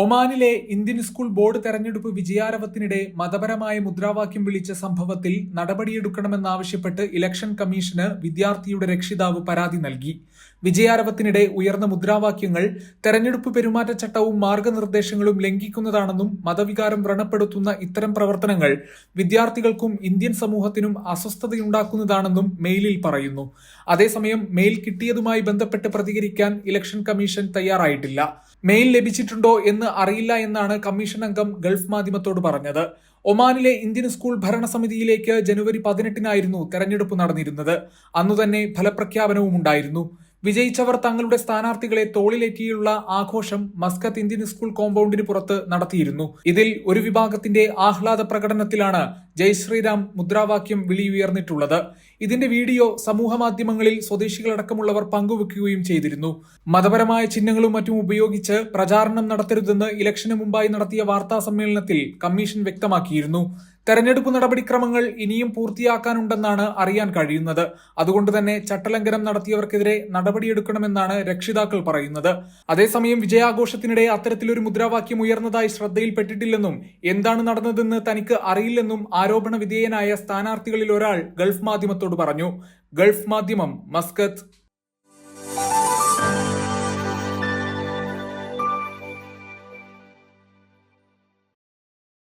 ഒമാനിലെ Indian school board തെരഞ്ഞെടുപ്പ് വിജയാരവത്തിനിടെ മതപരമായ മുദ്രാവാക്യം വിളിച്ച സംഭവത്തിൽ നടപടിയെടുക്കണമെന്നാവശ്യപ്പെട്ട് ഇലക്ഷൻ കമ്മീഷന് വിദ്യാർത്ഥിയുടെ രക്ഷിതാവ് പരാതി നൽകി. വിജയാരവത്തിനിടെ ഉയർന്ന മുദ്രാവാക്യങ്ങൾ തെരഞ്ഞെടുപ്പ് പെരുമാറ്റച്ചട്ടവും മാർഗനിർദ്ദേശങ്ങളും ലംഘിക്കുന്നതാണെന്നും മതവികാരം വ്രണപ്പെടുത്തുന്ന ഇത്തരം പ്രവർത്തനങ്ങൾ വിദ്യാർത്ഥികൾക്കും ഇന്ത്യൻ സമൂഹത്തിനും അസ്വസ്ഥതയുണ്ടാക്കുന്നതാണെന്നും മെയിലിൽ പറയുന്നു. അതേസമയം മെയിൽ കിട്ടിയതുമായി ബന്ധപ്പെട്ട് പ്രതികരിക്കാൻ ഇലക്ഷൻ കമ്മീഷൻ തയ്യാറായിട്ടില്ല. മെയിൽ ലഭിച്ചിട്ടുണ്ടോ എന്ന് അറിയില്ല എന്നാണ് കമ്മീഷൻ അംഗം ഗൾഫ് മാധ്യമത്തോട് പറഞ്ഞത്. ഒമാനിലെ ഇന്ത്യൻ സ്കൂൾ ഭരണസമിതിയിലേക്ക് ജനുവരി 18-നായിരുന്നു തെരഞ്ഞെടുപ്പ് നടന്നിരുന്നത്. അന്നുതന്നെ ഫലപ്രഖ്യാപനവും ഉണ്ടായിരുന്നു. വിജയിച്ചവർ തങ്ങളുടെ സ്ഥാനാർത്ഥികളെ തോളിലേറ്റിയുള്ള ആഘോഷം മസ്കത്ത് ഇന്ത്യൻ സ്കൂൾ കോമ്പൗണ്ടിന് പുറത്ത് നടത്തിയിരുന്നു. ഇതിൽ ഒരു വിഭാഗത്തിന്റെ ആഹ്ലാദ പ്രകടനത്തിലാണ് ജയ് ശ്രീറാം മുദ്രാവാക്യം വിളിയുയർന്നിട്ടുള്ളത്. ഇതിന്റെ വീഡിയോ സമൂഹ മാധ്യമങ്ങളിൽ സ്വദേശികളടക്കമുള്ളവർ പങ്കുവെക്കുകയും ചെയ്തിരുന്നു. മതപരമായ ചിഹ്നങ്ങളും മറ്റും ഉപയോഗിച്ച് പ്രചാരണം നടത്തരുതെന്ന് ഇലക്ഷന് മുമ്പായി നടത്തിയ വാർത്താ സമ്മേളനത്തിൽ കമ്മീഷൻ വ്യക്തമാക്കിയിരുന്നു. തെരഞ്ഞെടുപ്പ് നടപടിക്രമങ്ങൾ ഇനിയും പൂർത്തിയാക്കാനുണ്ടെന്നാണ് അറിയാൻ കഴിയുന്നത്. അതുകൊണ്ട് തന്നെ ചട്ടലംഘനം നടത്തിയവർക്കെതിരെ നടപടിയെടുക്കണമെന്നാണ് രക്ഷിതാക്കൾ പറയുന്നത്. അതേസമയം വിജയാഘോഷത്തിനിടെ അത്തരത്തിലൊരു മുദ്രാവാക്യം ഉയർന്നതായി ശ്രദ്ധയിൽപ്പെട്ടിട്ടില്ലെന്നും എന്താണ് നടന്നതെന്ന് തനിക്ക് അറിയില്ലെന്നും ആരോപണ വിധേയനായ സ്ഥാനാർത്ഥികളിൽ ഒരാൾ ഗൾഫ് മാധ്യമത്തോട് പറഞ്ഞു. ഗൾഫ് മാധ്യമം, മസ്കത്ത്.